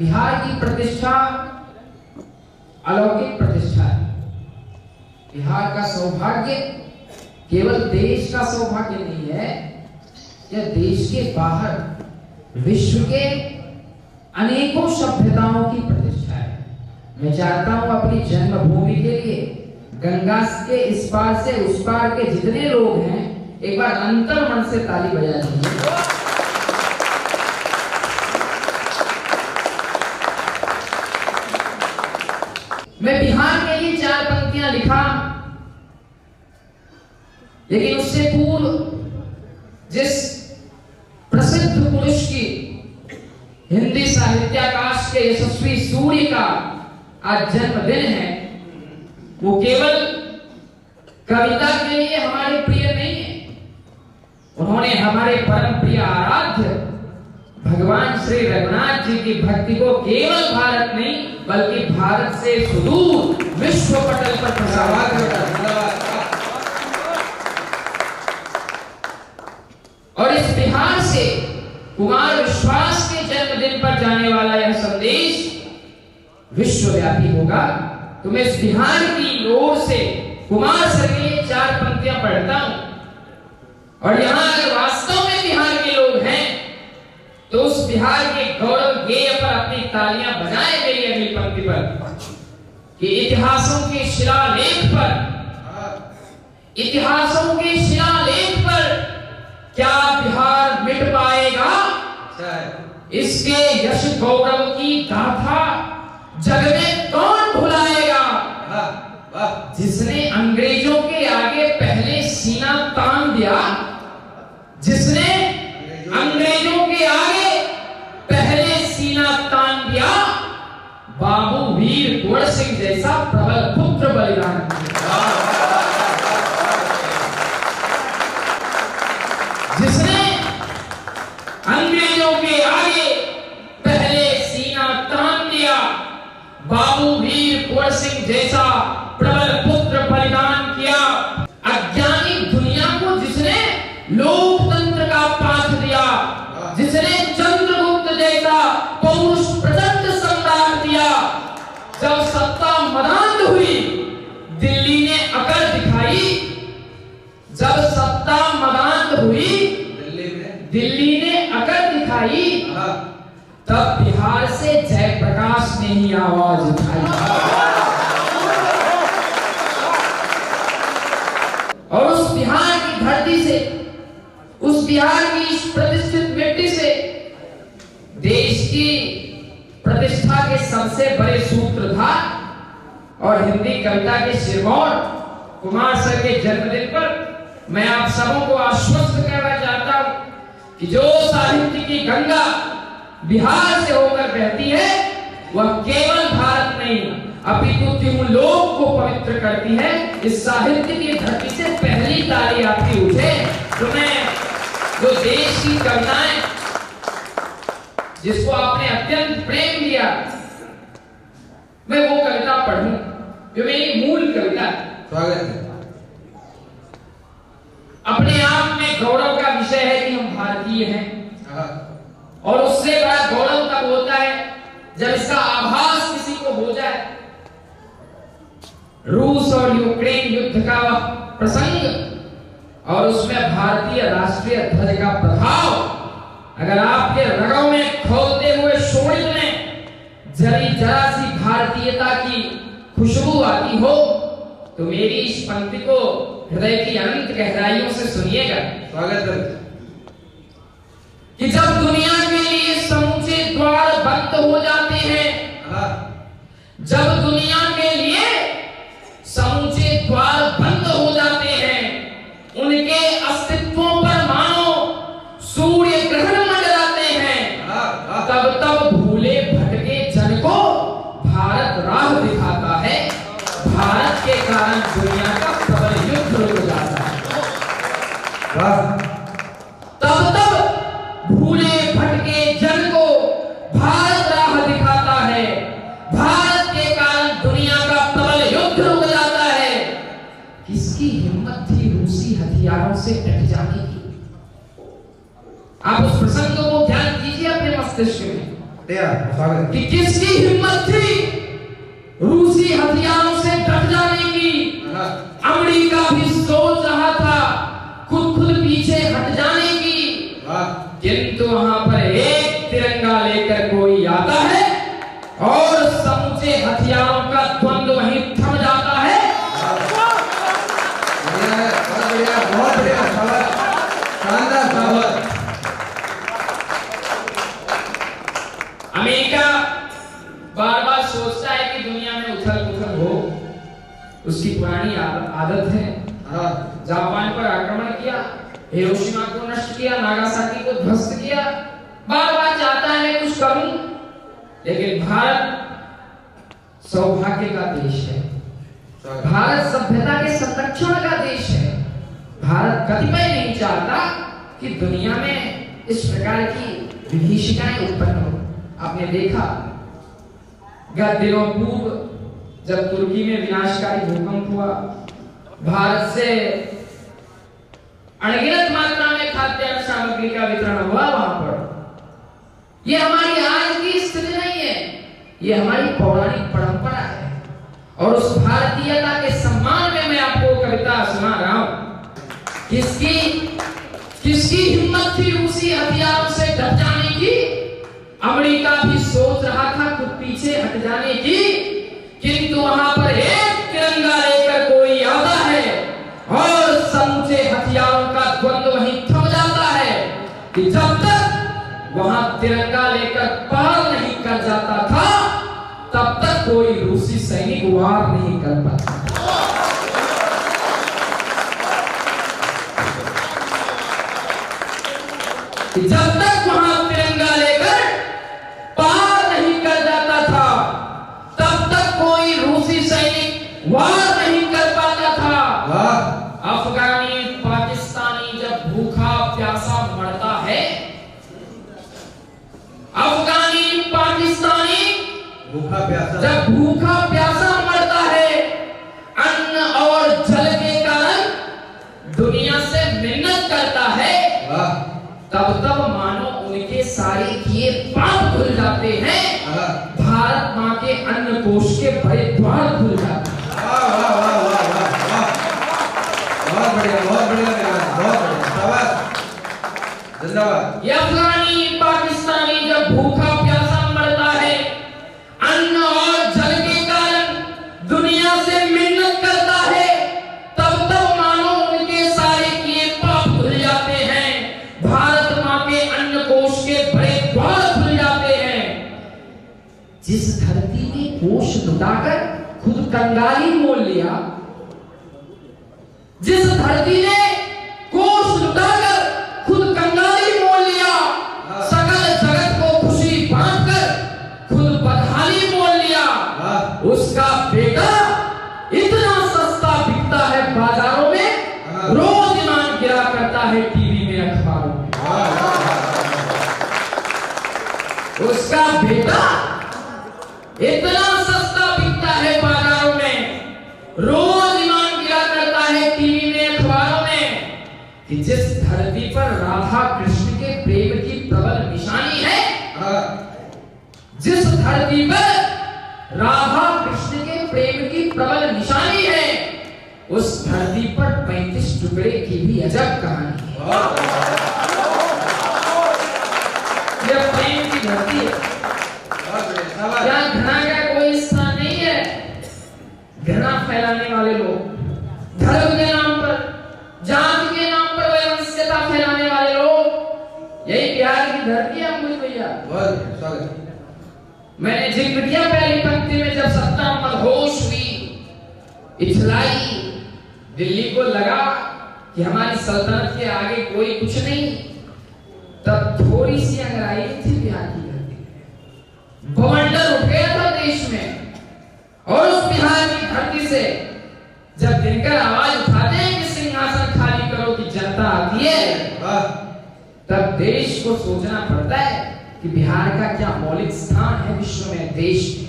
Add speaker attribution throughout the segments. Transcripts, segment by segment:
Speaker 1: बिहार की प्रतिष्ठा अलौकिक प्रतिष्ठा है। बिहार का सौभाग्य केवल देश का सौभाग्य नहीं है, यह देश के बाहर विश्व के अनेकों सभ्यताओं की प्रतिष्ठा है। मैं चाहता हूं अपनी जन्मभूमि के लिए गंगा के इस पार से उस पार के जितने लोग हैं एक बार अंतर मन से ताली बजा दीजिए। मैं बिहार के लिए 4 पंक्तियां लिखा, लेकिन उससे पूर्व जिस प्रसिद्ध पुरुष की हिंदी साहित्याकाश के यशस्वी सूर्य का आज जन्मदिन है, वो केवल कविता के लिए हमारे प्रिय नहीं है, उन्होंने हमारे परम प्रिय आराध्य भगवान श्री रघुनाथ जी की भक्ति को केवल भारत नहीं बल्कि भारत से सुदूर विश्व पटल पर प्रसार किया। और इस बिहार से कुमार विश्वास के जन्मदिन पर जाने वाला यह संदेश विश्वव्यापी होगा। तो मैं इस बिहार की ओर से कुमार सर के लिए 4 पंक्तियां पढ़ता हूं, और यहां अगर वास्तव में बिहार के लोग हैं तो उस बिहार के गौरव गेय पर अपनी तालियां बजाएं मेरी अगली पंक्ति पर कि इतिहासों के शिलालेख पर क्या बिहार मिट पाएगा? इसके यश गौरव की गाथा जग में कौन भुलाएगा? जिसने अंग्रेजों के आगे पहले सीना तान दिया, जिसने अंग्रेजों के आगे पहले सीना तान दिया, बाबू वीर कुंवर सिंह जैसा प्रबल पुत्र बलिदान किया। जिसने अंग्रेजों के आगे पहले सीना तान दिया, बाबू वीर कुंवर सिंह जैसा प्रबल पुत्र बलिदान किया। अज्ञानी दुनिया को जिसने लोकतंत्र का पाठ दिया, जिसने चंद्रगुप्त जैसा पौरुष प्रचंड सम्राट दिया, जब सत्ता मदान्ध हुई दिल्ली ने अकड़ दिखाई, जब सत्ता मदान्ध हुई दिल्ली ने अकड़ दिखाई, तब बिहार से जयप्रकाश ने ही आवाज उठाई। और उस बिहार की धरती से, उस बिहार की इस प्रतिष्ठित मिट्टी से देश की प्रतिष्ठा के सबसे बड़े सूत्रधार और हिंदी कविता के शिरमौर कुमार सर के जन्मदिन पर मैं आप सबों को आश्वस्त करना चाहता हूं कि जो साहित्य की गंगा बिहार से होकर बहती है वह केवल भारत नहीं अपितु त्रिलोक को पवित्र करती है। इस साहित्य की धरती से पहली ताली आपकी उठे तो मैं जो देश की कविताएं जिसको आपने अत्यंत प्रेम दिया, मैं वो कविता पढ़ूं जो मेरी मूल कविता है।
Speaker 2: स्वागत है।
Speaker 1: अपने आप में गौरव का विषय है कि हम भारतीय हैं, और उससे बड़ा गौरव तब होता है जब इसका आभास किसी को हो जाए। रूस और यूक्रेन युद्ध का वह प्रसंग और उसमें भारतीय राष्ट्रीय ध्वज का प्रभाव अगर आपके रगों में खोलते हुए शोणित में जरा सी भारतीयता की खुशबू आती हो तो मेरी इस पंक्ति को हृदय की अनंत गहराइयों से सुनिएगा।
Speaker 2: स्वागत है।
Speaker 1: कि जब दुनिया के लिए समूचे द्वार बंद हो जाते हैं, जब दुनिया के लिए समूचे द्वार बंद हो जाते हैं, उनके अस्तित्वों पर मानो सूर्य ग्रहण मंडराते हैं, तब भूले भटके जन को भारत राह दिखाता है। भारत के कारण दुनिया का प्रबल युद्ध रुक जाता है। तब भूले भटके जन को भारत राह दिखाता है। भारत के कारण दुनिया का प्रबल युद्ध रुक जाता है। किसकी हिम्मत थी रूसी हथियारों से डट जाने की? आप उस प्रसंग को ध्यान दीजिए अपने मस्तिष्क में। कि किसकी हिम्मत थी रूसी हथियारों से डट जाने की। अमेरिका भी सोच रहा था खुद पीछे हट जाने की, किंतु वहां पर एक तिरंगा लेकर कोई आता है और समूचे हथियारों का द्वंद्व वहीं थम जाता है।
Speaker 2: बहुत बढ़िया, शानदार।
Speaker 1: अमेरिका बार बार सोचता है कि दुनिया में उथल पुथल हो, उसकी पुरानी आदत है। जापान पर आक्रमण किया, हिरोशिमा को नष्ट किया, नागासाकी को ध्वस्त किया, बार बार चाहता है कुछ करूं। लेकिन भारत सौभाग्य का देश है, भारत सभ्यता के संरक्षण का देश है। भारत कतिपय नहीं चाहता कि दुनिया में इस प्रकार की विभीषिकाएं उत्पन्न हो। आपने देखा गत दिनों पूर्व जब तुर्की में विनाशकारी भूकंप हुआ, भारत से अनगिनत मात्रा में खाद्यान्न सामग्री का वितरण हुआ वहां पर। यह हमारी आज की स्थिति नहीं है, यह हमारी पौराणिक परंपरा है। और उस भारतीयता के सम्मान में मैं आपको कविता सुना रहा हूं। किसकी हिम्मत थी रूसी हथियारों से डट जाने की। अमेरिका भी सोच रहा था खुद पीछे हट जाने की, किंतु वहां पर एक तिरंगा लेकर कोई आता है और समूचे हथियारों का द्वंद्व वहीं थम जाता है कि जब तक वहां तिरंगा लेकर पार नहीं कर जाता था तब तक कोई रूसी सैनिक वार नहीं कर पाता। कि जब तक वहां तिरंगा लेकर पार नहीं कर जाता था तब तक कोई रूसी सैनिक वार नहीं कर पाता था। अफगानी पाकिस्तानी जब भूखा प्यासा मरता है, अफगानी पाकिस्तानी जब भूखा प्यासा मरता है, अन्न और जल के कारण दुनिया से मिन्नत करता है, तब मानो उनके सारे किए पाप खुल जाते हैं। भारत माँ के अन्न कोश के बड़े द्वार खुल जाते हैं।
Speaker 2: बहुत बढ़िया, धन्यवाद।
Speaker 1: ये अफगानी पाकिस्तानी जब भूखा प्यासा मरता है, अन्न और जल के कारण दुनिया से मिन्नत करता है, तब मानो उनके सारे किए पाप खुल जाते हैं। भारत माँ के अन्न कोश के बड़े द्वार खुल जाते हैं। जिस धरती ने कोश लुटाकर खुद कंगाली मोल लिया, जिस धरती ने कोश लुटाकर खुद कंगाली मोल लिया, सकल जगत को खुशी बांटकर खुद बदहाली मोल लिया, उसका बेटा इतना सस्ता बिकता है बाजारों में, रोज ईमान गिरा करता है टीवी में, अखबारों में। उसका बेटा इतना सस्ता बिकता है बाजारों में, रोज ईमान गिरा करता है टीवी में, अखबारों में, कि जिस धरती पर राधा कृष्ण के प्रेम की प्रबल निशानी है, जिस धरती पर राधा कृष्ण के प्रेम की प्रबल निशानी है, उस धरती पर 35 टुकड़े की भी अजब कहानी है। यह प्रेम की धरती है, यहाँ घृणा का कोई स्थान नहीं है। घृणा फैलाने वाले लोग, धर्म के नाम पर, जात के नाम पर वैमनस्यता फैलाने वाले लोग, यही बिहार की धरती है। मुझे भैया मैंने जिक्र किया पहली पंक्ति में, जब सत्ता मदहोश हुई, इछलाई, दिल्ली को लगा कि हमारी सल्तनत के आगे कोई कुछ नहीं, तब थोड़ी सी अंगड़ाई थी बिहार की धरती में। बवंडर उठ गया था देश में, और उस बिहार की धरती से जब दिनकर आवाज उठाते हैं कि सिंहासन खाली करो कि जनता आती है, तब देश को सोचना पड़ता है कि बिहार का क्या मौलिक स्थान है विश्व में, देश में।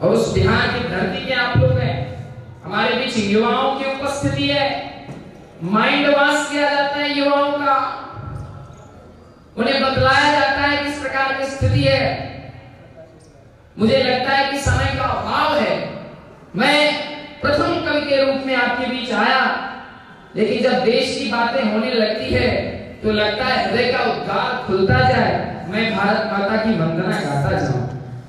Speaker 1: और उस बिहार की धरती के आप लोग हैं, हमारे बीच युवाओं की उपस्थिति है, माइंड वॉश किया जाता है युवाओं का, उन्हें बतलाया जाता है किस प्रकार की स्थिति है। मुझे लगता है कि समय का अभाव है। मैं प्रथम कवि के रूप में आपके बीच आया, लेकिन जब देश की बातें होने लगती है तो लगता है हृदय का उद्गार खुलता जाए, मैं भारत माता की वंदना गाता जाऊं,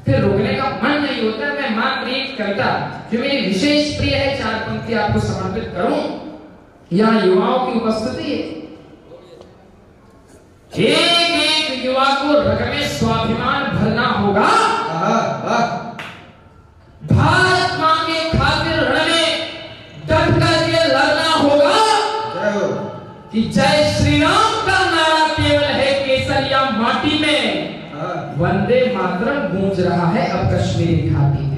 Speaker 1: फिर रुकने का मन नहीं होता। मैं मां प्रीत कविता जो मेरी विशेष प्रिय है, 4 पंक्ति आपको समर्पित करूं। यहाँ युवाओं की उपस्थिति है। एक एक युवा को रग में स्वाभिमान भरना होगा। भारत मां के खातिर रण में डट करके लड़ना होगा कि जय श्री राम का नारा केवल है केसरिया माटी में, वंदे मातरम गूंज रहा है अब कश्मीरी घाटी में।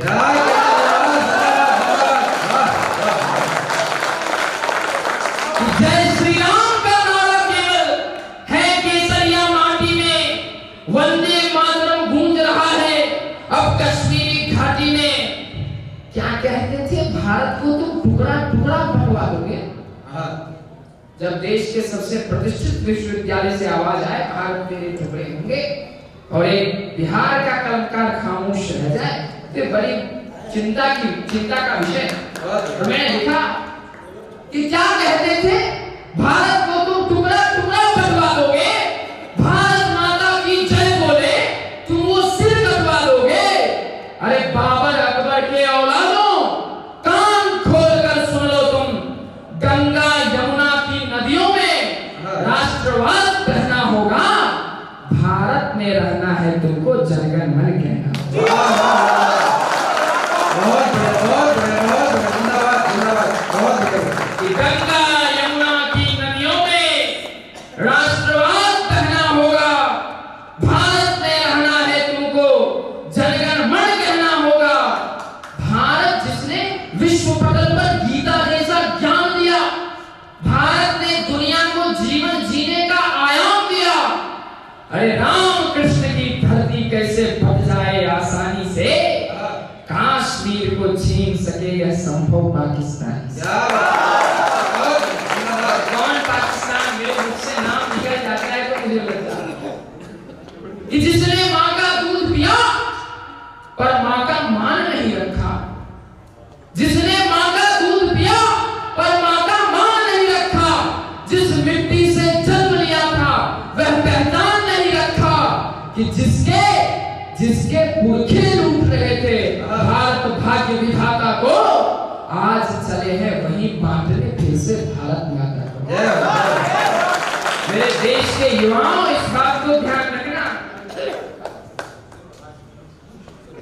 Speaker 1: जय श्री राम का नारा केवल है केसरिया माटी में, वंदे मातरम गूंज रहा है अब कश्मीरी घाटी में। क्या कहते थे, भारत को तुम टुकड़ा टुकड़ा बंटवा दोगे। जब देश के सबसे प्रतिष्ठित विश्वविद्यालय से आवाज आए भारत मेरे टुकड़े होंगे और एक बिहार का कलाकार खामोश रह जाए, तो बड़ी चिंता का विषय। तो मैंने लिखा कि क्या कहते थे, भारत को तुम टुकड़ा टुकड़ा बंटवा दोगे, भारत माता की जय बोले तुम वो सिर कटवा दोगे। अरे बाबर अकबर के औलादों, कान खोलकर सुन लो तुम, गंगा यमुना की नदियों में राष्ट्रवाद बहना होगा, भारत में रहना है तुमको जनगण मन कहना। गंगा यमुना की नदियों में राष्ट्रवाद बहना होगा, भारत में रहना है तुमको जनगण मन कहना होगा। भारत जिसने विश्व पटल पर गीता जैसा ज्ञान दिया, भारत ने दुनिया को जीवन जीने का आयाम दिया। अरे राम कृष्ण की धरती कैसे बच जाए आसानी से, कश्मीर को छीन सके यह संभव पाकिस्तान से। कौन पाकिस्तान, मेरे मुख से नाम निकल जाता है तो मुझे लगता है कि जिसने मां का दूध पिया पर मां का मान नहीं रखा, जिसने मां का दूध पिया पर मां का मान नहीं रखा, जिस मिट्टी से जन्म लिया था वह पहचान नहीं रखा, कि जिसके पुरखे लूट रहे थे भारत भाग्य विधाता को, आज चले हैं वही बांटने फिर से भारत माता को। मेरे देश के युवाओं, इस बात को ध्यान रखना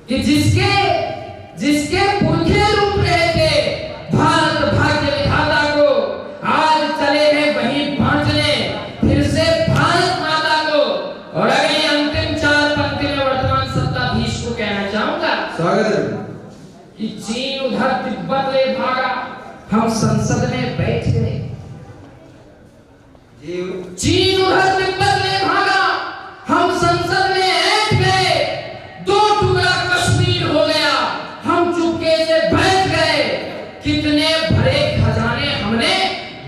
Speaker 1: कि जिसके पुरखे लूट रहे थे भारत भाग्य विधाता को, आज चले हैं वही बांटने फिर से भारत माता को। और अगली अंतिम 4 पंक्ति में वर्तमान सत्ताधीश को कहना चाहूंगा,
Speaker 2: स्वागत है
Speaker 1: कि चीन उधर तिब्बत ले भागा, हम संसद में बैठ गए। चीन उधर तिब्बत ले भागा, हम संसद में बैठ गए। 2 टुकड़ा कश्मीर हो गया, हम चुपके से बैठ गए। कितने भरे खजाने हमने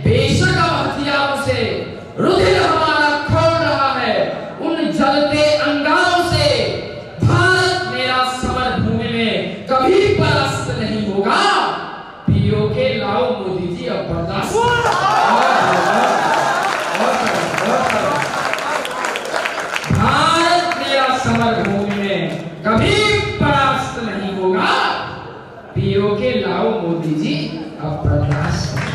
Speaker 1: बेशक हथियारों से, रुधिर हमारा खोल रहा है उन जलते अंगारों से। भारत मेरा समर भूमि में कभी परास्त नहीं होगा, पीओ के लाओ मोदी जी अब बर्दाश्त। भारत मेरा समर भूमि में कभी परास्त नहीं होगा, पीओ के लाओ मोदी जी अब बर्दाश्त।